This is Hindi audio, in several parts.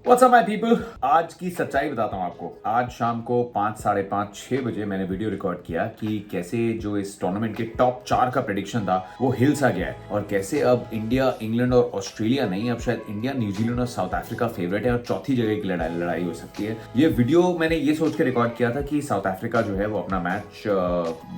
What's up my people? आज की सच्चाई बताता हूँ आपको। आज शाम को 5, साढ़े 5, 6 बजे मैंने वीडियो रिकॉर्ड किया कि कैसे जो इस टूर्नामेंट के टॉप 4 का प्रेडिक्शन था वो हिल सा गया है और कैसे अब इंडिया, इंग्लैंड और ऑस्ट्रेलिया नहीं, अब शायद इंडिया, न्यूजीलैंड और साउथ अफ्रीका फेवरेट है और चौथी जगह की लड़ाई हो सकती है। ये वीडियो मैंने ये सोच के रिकॉर्ड किया था कि साउथ अफ्रीका जो है वो अपना मैच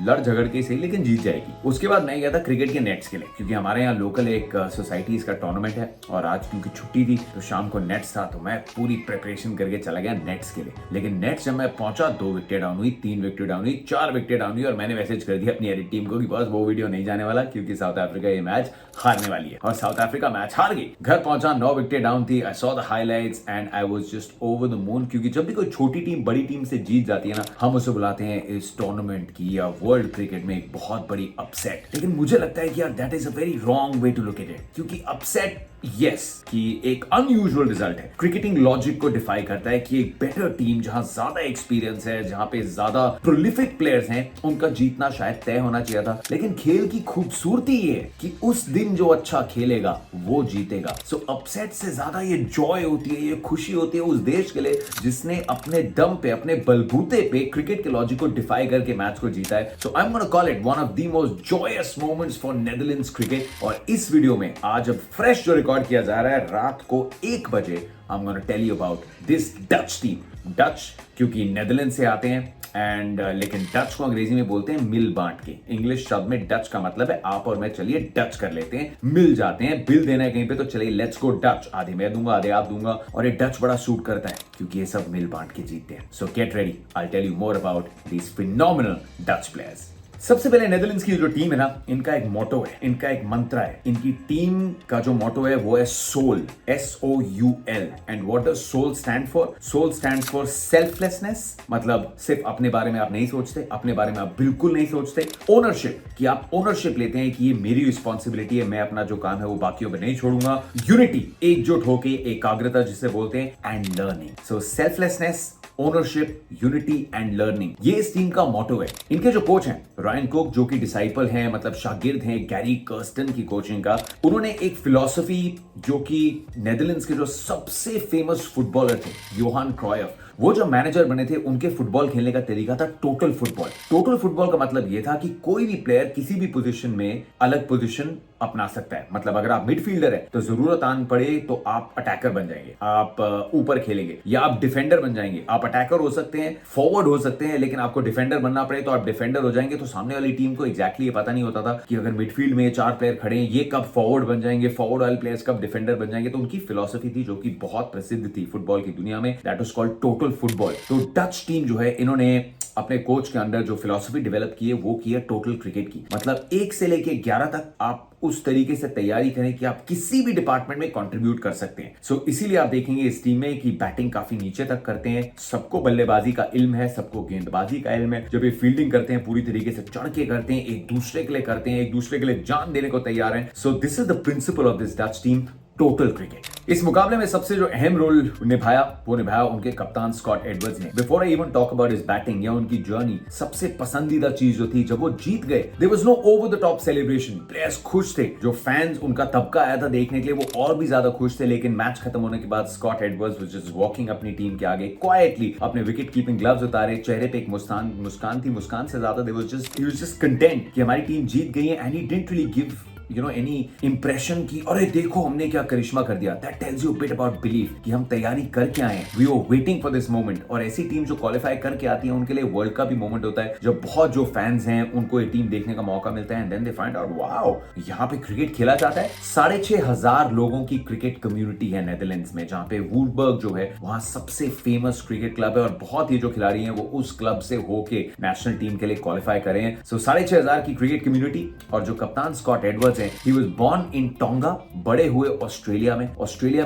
लड़ झगड़ के सही लेकिन जीत जाएगी। उसके बाद मैं गया था क्रिकेट के नेट्स के लिए, क्योंकि हमारे यहाँ लोकल एक सोसाइटी इसका टूर्नामेंट है और आज क्योंकि छुट्टी थी तो शाम को नेट्स था, तो मैं पूरी प्रिपरेशन करके चला गया नेट्स के लिए। लेकिन नेट्स जब मैं पहुंचा 2 विकेट डाउन हुई, 3 विकेट डाउन हुई, 4 विकेट डाउन हुई और मैंने मैसेज कर दिया अपनी एडिट टीम को कि बस वो वीडियो नहीं जाने वाला क्योंकि साउथ अफ्रीका ये मैच हारने वाली है। और साउथ अफ्रीका मैच हार गई। घर पहुंचा, 9 विकेट डाउन थी। I saw the highlights and I was just over the moon, क्योंकि जब भी कोई छोटी टीम बड़ी टीम से जीत जाती है ना, हम उसे बुलाते हैं इस टूर्नामेंट की या वर्ल्ड क्रिकेट में एक बहुत बड़ी अपसेट। लेकिन मुझे लगता है कि यार that is a very wrong way to look at it, क्योंकि अपसेट यस कि एक अनयूजुअल रिजल्ट है, क्रिकेटिंग लॉजिक को डिफाई करता है कि एक बेटर टीम जहां ज्यादा एक्सपीरियंस है, जहां पे ज्यादा प्रोलिफिक प्लेयर्स हैं, उनका जीतना शायद तय होना चाहिए था। लेकिन खेल की खूबसूरती ये है कि उस दिन जो अच्छा खेलेगा वो जीतेगा। सो अपसेट से ज्यादा ये जॉय होती है, ये खुशी होती है उस देश के लिए जिसने अपने दम पे, अपने बलबूते पे क्रिकेट के लॉजिक को डिफाई करके मैच को जीता है। So I am gonna call it one of the most joyous moments for Netherlands cricket. और इस वीडियो में आज अब फ्रेश जो रिकॉर्ड किया जा रहा है रात को 1 बजे, I'm gonna tell you about this Dutch team. Dutch क्योंकि नेदरलैंड से आते हैं एंड लेकिन डच को अंग्रेजी में बोलते हैं मिल बांट के। इंग्लिश शब्द में डच का मतलब है आप और मैं, चलिए डच कर लेते हैं, मिल जाते हैं। बिल देना है कहीं पे तो चलिए लेट्स गो डच, आधे मैं दूंगा आधे आप दूंगा। और ये डच बड़ा सूट करता है क्योंकि ये सब मिल बांट के जीतते हैं। So get ready, I tell you more about these phenomenal Dutch players. सबसे पहले नेदरलैंड्स की जो टीम है ना, इनका एक मोटो है, इनका एक मंत्र है। इनकी टीम का जो मोटो है वो है soul, SOUL। And what does soul stand for? Soul stands for selflessness, मतलब सिर्फ अपने बारे में आप नहीं सोचते, अपने बारे में आप बिल्कुल नहीं सोचते। ओनरशिप, कि आप ओनरशिप लेते हैं कि ये मेरी रिस्पॉन्सिबिलिटी है, मैं अपना जो काम है वो बाकियों पे नहीं छोड़ूंगा। यूनिटी, एकजुट होके, एकाग्रता जिसे बोलते हैं। And learning. So selflessness, ownership, unity and learning, ये इस टीम का मोटो है। इनके जो कोच हैं रायन कुक, जो कि डिसाइपल हैं, मतलब शागिर्द हैं गैरी कर्स्टन की कोचिंग का, उन्होंने एक फिलॉसफी जो कि नेदरलैंड्स के जो सबसे फेमस फुटबॉलर थे योहान क्रायफ, वो जो मैनेजर बने थे, उनके फुटबॉल खेलने का तरीका था टोटल फुटबॉल। टोटल फुटबॉल का मतलब ये था कि कोई भी प्लेयर किसी भी पोजीशन में अलग पोजीशन अपना सकता है। मतलब अगर आप मिडफील्डर है तो जरूरत आन पड़े तो आप अटैकर बन जाएंगे, आप ऊपर खेलेंगे, या आप डिफेंडर बन जाएंगे। आप अटैकर हो सकते हैं, फॉरवर्ड हो सकते हैं, लेकिन आपको डिफेंडर बनना पड़े तो आप डिफेंडर हो जाएंगे। तो सामने वाली टीम को एग्जैक्टली ये पता नहीं होता था कि अगर मिडफील्ड में 4 प्लेयर खड़े हैं, ये कब फॉरवर्ड बन जाएंगे, फॉरवर्ड वाले प्लेयर्स कब डिफेंडर बन जाएंगे। तो उनकी फिलॉसफी थी जो कि बहुत प्रसिद्ध थी फुटबॉल की दुनिया में, that was called total football. तो डच टीम जो है, इन्होंने अपने कोच के अंडर जो फिलॉसफी डेवलप की है वो की है टोटल क्रिकेट की। मतलब 1 से लेके 11 तक आप उस तरीके से तैयारी करें कि आप किसी भी डिपार्टमेंट में कंट्रीब्यूट कर सकते हैं। सो इसीलिए आप देखेंगे इस टीम में कि बैटिंग काफी नीचे तक करते हैं, सबको बल्लेबाजी का इल्म है, सबको गेंदबाजी का इल्म है। जब ये फील्डिंग करते हैं पूरी तरीके से चढ़ के करते हैं, एक दूसरे के लिए करते हैं, एक दूसरे के लिए जान देने को तैयार हैं। So this is the principle of this Dutch team, total cricket. इस मुकाबले में सबसे जो अहम रोल निभाया वो निभाया उनके कप्तान स्कॉट एडवर्ड्स ने। Before I even talk about his batting या उनकी जर्नी, सबसे पसंदीदा चीज जो थी जब वो जीत गए, there was no over the top celebration. Players खुश थे, जो फैंस उनका तबका आया था देखने के लिए वो और भी ज्यादा खुश थे। लेकिन मैच खत्म होने के बाद Scott Edwards was just walking अपनी टीम के आगे क्वाइटली, अपने विकेट कीपिंग ग्लव्स उतारे, चेहरे पे एक मुस्कान थी। मुस्कान से ज्यादा ही वाज जस्ट कंटेंट कि हमारी टीम जीत गई है। And he didn't really give any impression की अरे देखो हमने क्या करिश्मा कर दिया। That tells you bit about belief कि हम तैयारी करके आए हैं, we are waiting for this moment. और ऐसी टीम जो क्वालिफाई करके आती है उनके लिए वर्ल्ड का भी मोमेंट होता है, जब बहुत जो फैंस हैं उनको ये टीम देखने का मौका मिलता है। And then they find out wow, यहाँ पे क्रिकेट खेला जाता है। 6,500 लोगों की क्रिकेट कम्युनिटी है नेदरलैंड्स में, जहाँ पे वुडबर्ग जो है वहां सबसे फेमस क्रिकेट क्लब है और बहुत ही जो खिलाड़ी हैं वो उस क्लब से होके नेशनल टीम के लिए क्वालिफाई करे हैं। सो 6,500 की क्रिकेट कम्युनिटी और जो कप्तान स्कॉट एडवर्ड्स हैं, he was born in Tonga, बड़े हुए ऑस्ट्रेलिया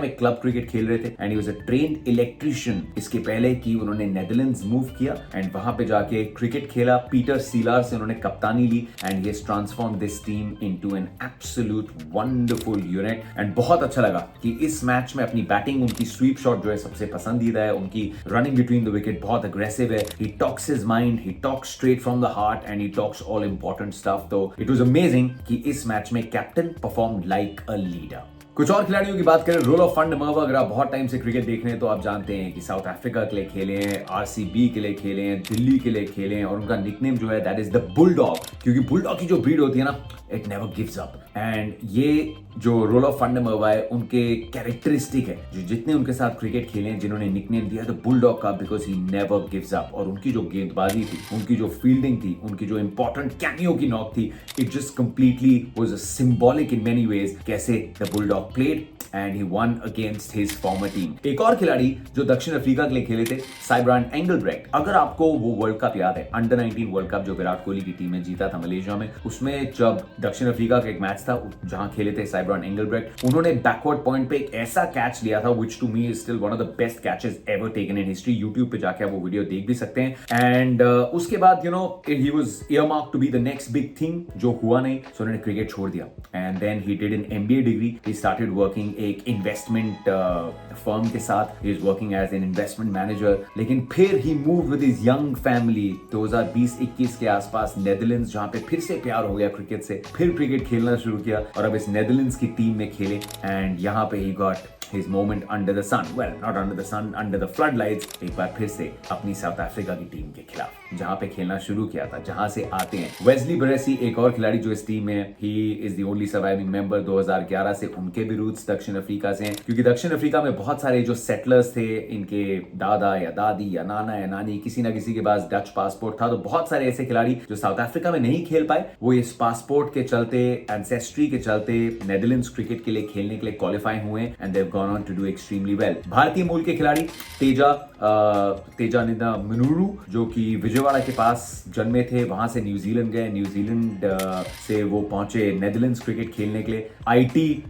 में क्लब क्रिकेट खेल रहे थे। And he was a trained electrician, इसके पहले कि उन्होंने नेदरलैंड्स मूव किया एंड वहां पे जाके क्रिकेट खेला। पीटर सीलार से उन्होंने कप्तानी ली and he has transformed this team into an absolute wonderful unit. And बहुत अच्छा लगा कि इस मैच में अपनी बैटिंग, उनकी स्वीप शॉट जो है सबसे पसंदीदा है, उनकी रनिंग बिटवीन द विकेट बहुत अग्रेसिव है। He talks his mind, he talks straight from the heart and he talks all important stuff. तो इट वाज अमेजिंग कि इस मैच में captain perform like a leader. कुछ और खिलाड़ियों की बात करें, रोलोफ van der Merwe, अगर आप बहुत टाइम से क्रिकेट देख रहे हैं तो आप जानते हैं कि साउथ अफ्रीका के लिए खेले हैं, आरसीबी के लिए खेले हैं, दिल्ली के लिए खेले हैं और उनका निकनेम जो है दैट इज द बुलडॉग, क्योंकि बुलडॉग की जो ब्रीड होती है ना, it never gives up. And ये जो रोलोफ van der Merwe है, उनके कैरेक्टरिस्टिक है, जो जितने उनके साथ क्रिकेट खेले हैं, जिन्होंने निकनेम दिया द बुलडॉग का, because he never gives up. और उनकी जो गेंदबाजी थी, उनकी जो फील्डिंग थी, उनकी जो इंपॉर्टेंट कैमियो की नॉक थी, it just completely was symbolic in many ways कैसे the bulldog played and he won against his former team. एक और खिलाड़ी जो दक्षिण अफ्रीका के लिए खेले थे, साइब्रान एंगलब्रेक्ट। अगर आपको वो वर्ल्ड कप याद है, अंडर 19 वर्ल्ड कप जो विराट कोहली की टीम ने जीता था मलेशिया में, उसमें जब दक्षिण अफ्रीका का एक मैच था जहां खेले थे साइब्रान एंगलब्रेक्ट, उन्होंने बैकवर्ड पॉइंट पे एक ऐसा कैच लिया था which to me is still one of the best catches ever taken in history. YouTube पे जाके आप वो वीडियो देख भी सकते हैं। एंड उसके बाद you know he was earmark to be the next big thing, जो हुआ नहीं, सो उन्होंने क्रिकेट छोड़ दिया। And then he did an MBA degree, he started working एक इन्वेस्टमेंट फर्म के साथ, he is working as an investment manager. लेकिन फिर he move with his young family 2020-21 के आसपास नेदरलैंड्स, जहां पे फिर से प्यार हो गया क्रिकेट से, फिर क्रिकेट खेलना शुरू किया और अब इस नेदरलैंड्स की टीम में खेले। एंड यहाँ पे he got his moment under the sun, well not under the sun, under the floodlights, एक बार फिर से अपनी साउथ अफ्रीका की टीम के खिलाफ, जहां पे खेलना शुरू किया था, जहां से आते हैं। वेस्ली बरेसी एक और खिलाड़ी जो इस टीम में है, he is the only surviving member। 2011 से उनके भी रूट्स दक्षिण अफ्रीका से हैं, क्योंकि दक्षिण अफ्रीका में बहुत सारे जो सेटलर्स थे, इनके दादा या दादी या नाना या नानी, किसी ना किसी के पास डच पासपोर्ट था। तो बहुत सारे ऐसे खिलाड़ी जो साउथ अफ्रीका में नहीं खेल पाए, वो इस पासपोर्ट के चलते, एंसेस्ट्री के चलते नेदरलैंड्स क्रिकेट के लिए खेलने के लिए क्वालिफाई हुए and they have gone on to do extremely well. भारतीय मूल के खिलाड़ी तेजानिदा मुनुरू, जो कि विजयवाड़ा के पास जन्मे थे, वहां से न्यूजीलैंड गए, न्यूजीलैंड से वो पहुंचे नेदरलैंड्स क्रिकेट खेलने के लिए। आईटी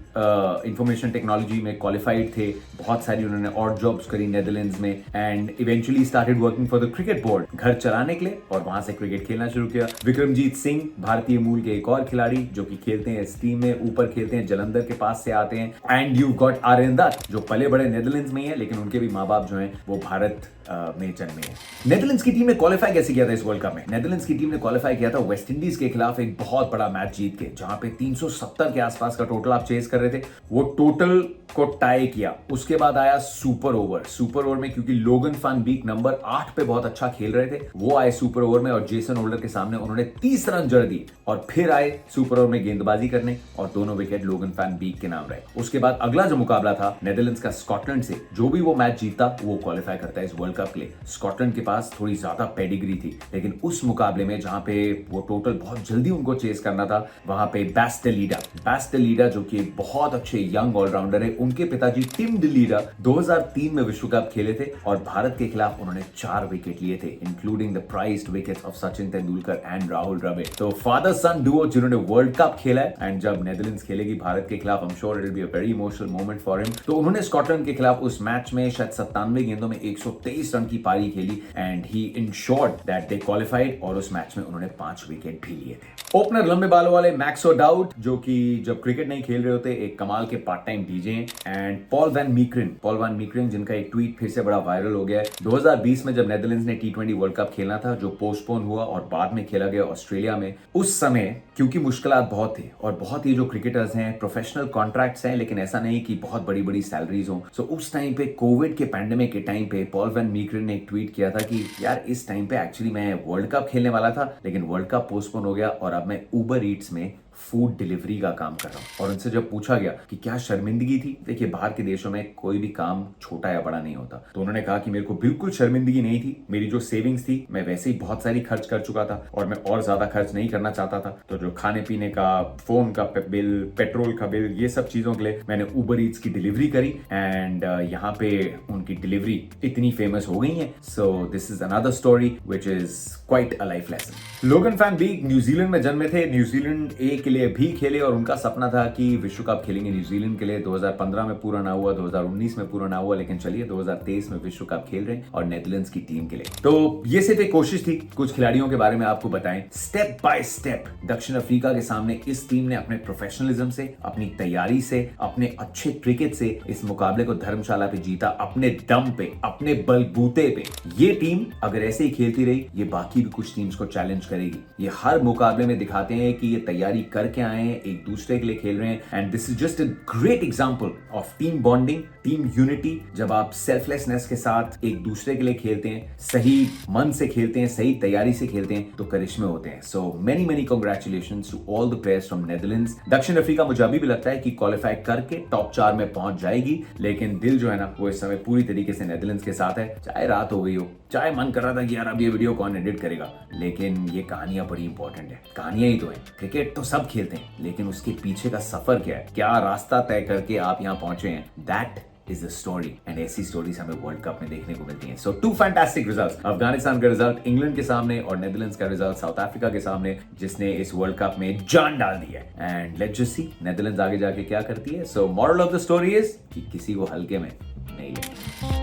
इंफॉर्मेशन टेक्नोलॉजी में क्वालिफाइड थे, बहुत सारी उन्होंने ऑड जॉब्स करी नेदरलैंड्स में and eventually started working for the cricket board, घर चलाने के लिए, और वहां से क्रिकेट खेलना शुरू किया। विक्रमजीत सिंह भारतीय मूल के एक और खिलाड़ी जो कि खेलते हैं इस टीम में, ऊपर खेलते हैं, जलंधर के पास से आते हैं। And you got Aryan Dutt, जो पले बड़े नेदरलैंड्स में ही है, लेकिन उनके भी माँ बाप जो हैं वो भारत में जन्मे हैं। नेदरलैंड्स की टीम ने क्वालिफाई कैसे किया था इस वर्ल्ड कप में? नेदरलैंड्स की टीम ने क्वालिफाई किया था वेस्ट इंडीज के खिलाफ एक बहुत बड़ा मैच जीत के, जहां पे 370 के आसपास का टोटल आप चेस कर रहे थे, वो टोटल को टाई किया। उसके बाद आया सुपर ओवर। सुपर ओवर में क्योंकि लोगन फैन बीक नंबर 8 पे बहुत अच्छा खेल रहे थे, वो आए सुपर ओवर में और जेसन होल्डर के सामने उन्होंने 30 रन जड़ दी और फिर आए सुपर ओवर में गेंदबाजी करने और दोनों विकेट लोगन फैन बीक के नाम रहे। उसके बाद अगला जो मुकाबला था नेदरलैंड्स का स्कॉटलैंड से, जो भी वो मैच जीतता वो क्वालिफाई करता है इस वर्ल्ड कप के लिए। स्कॉटलैंड के पास थोड़ी ज्यादा पेडिग्री थी, लेकिन उस मुकाबले में जहां पे वो टोटल बहुत जल्दी उनको चेस करना था, वहां पे बैस डी लीडा जो कि बहुत अच्छे यंग ऑलराउंडर है, उनके पिताजी टिम डी लीडा 2003 में विश्व कप खेले थे और भारत के खिलाफ उन्होंने 4 विकेट लिए थे, including the prized wickets of Sachin Tendulkar and Rahul Dravid. तो फादर सन डुओ जिन्होंने वर्ल्ड कप खेला है, एंड जब नेदरलैंड्स खेलेगी भारत के खिलाफ, I am sure it will be a very emotional moment for him. तो उन्होंने स्कॉटलैंड के खिलाफ उस मैच में शायद 97 गेंदों में 123 रन की पारी खेली and he insured that they qualified, और उस मैच में उन्होंने 5 विकेट भी लिए थे। ओपनर लंबे बालों वाले मैक्स ओडाउड, जो कि जब क्रिकेट नहीं खेल रहे होते एक कमाल के पार्ट टाइम डीजे हैं। एंड पॉल वैन मीकरेन जिनका एक ट्वीट फिर से बड़ा वायरल हो गया है। 2020 में जब नेदरलैंड्स ने T20 वर्ल्ड कप खेलना था, जो पोस्टपोन हुआ और बाद में खेला गया ऑस्ट्रेलिया में, उस समय क्योंकि मुश्किलात बहुत थे और बहुत ही जो क्रिकेटर्स हैं प्रोफेशनल कॉन्ट्रैक्ट्स हैं, लेकिन ऐसा नहीं कि बहुत बड़ी बड़ी सैलरीज हो। सो उस टाइम पे कोविड के पैंडेमिक के टाइम पे पॉल वैन मीकरेन ने एक ट्वीट किया था कि यार इस टाइम पे एक्चुअली मैं वर्ल्ड कप खेलने वाला था, लेकिन वर्ल्ड कप पोस्टपोन हो गया और अब मैं उबर ईट्स में फूड डिलीवरी का काम कर रहा हूं। और उनसे जब पूछा गया कि क्या शर्मिंदगी थी, देखिए बाहर के देशों में कोई भी काम छोटा या बड़ा नहीं होता, तो उन्होंने कहा कि मेरे को बिल्कुल शर्मिंदगी नहीं थी, मेरी जो सेविंग्स थी मैं वैसे ही बहुत सारी खर्च कर चुका था और मैं और ज्यादा खर्च नहीं करना चाहता था। तो जो खाने पीने का, फोन का बिल, पेट्रोल का बिल, ये सब चीजों के लिए मैंने उबर ईट्स की डिलीवरी करी एंड यहाँ पे उनकी डिलीवरी इतनी फेमस हो गई है। So this is another story which is quite a life lesson. लोगन फैन बीक न्यूजीलैंड में जन्मे थे, न्यूजीलैंड ए के लिए भी खेले और उनका सपना था कि विश्व कप खेलेंगे न्यूजीलैंड के लिए। 2015 में पूरा ना हुआ, 2019 में पूरा ना हुआ, लेकिन चलिए 2023 में विश्व कप खेल रहे हैं और नेदरलैंड्स की टीम के लिए। तो ये सिर्फ एक कोशिश थी कुछ खिलाड़ियों के बारे में आपको बताएं। स्टेप बाय स्टेप दक्षिण अफ्रीका के सामने इस टीम ने अपने प्रोफेशनलिज्म से, अपनी तैयारी से, अपने अच्छे क्रिकेट से इस मुकाबले को धर्मशाला पे जीता, अपने दम पे, अपने बलबूते पे। ये टीम अगर ऐसे ही खेलती रही, ये बाकी भी कुछ टीम्स को चैलेंज करेगी। ये हर मुकाबले में दिखाते हैं कि ये तैयारी करके आए हैं, एक दूसरे के लिए खेल रहे हैं and this is just a great example of team bonding, team unity. जब आप सेल्फलेसनेस के साथ एक दूसरे के लिए खेलते हैं, सही मन से खेलते हैं, सही तैयारी से खेलते हैं, तो करिश्मे होते हैं। So many many congratulations to all the players from Netherlands. दक्षिण अफ्रीका मुझे अभी भी लगता है कि क्वालिफाई करके टॉप 4 में पहुंच जाएगी, लेकिन दिल जो है ना वो इस समय पूरी तरीके से नेदरलैंड्स के साथ है। चाहे रात हो गई हो, चाहे मन कर रहा था कि यार अब ये वीडियो कौन एडिट करेगा, लेकिन ये कहानियां बड़ी इंपॉर्टेंट है। कहानियां ही तो है। क्रिकेट तो सब खेलते हैं, लेकिन उसके पीछे का सफर क्या है, क्या रास्ता तय करके आप यहाँ पहुंचे हैं, that is the story. And ऐसी स्टोरीज हमें वर्ल्ड कप में देखने को मिलती हैं। सो 2 फैंटास्टिक रिजल्ट्स, अफगानिस्तान का रिजल्ट इंग्लैंड के सामने और नेदरलैंड्स का रिजल्ट साउथ अफ्रीका के सामने, जिसने इस वर्ल्ड कप में जान डाल दी है। And let's just see Netherlands आगे जाके क्या करती है। So moral of the story is कि किसी को हल्के में नहीं लेना।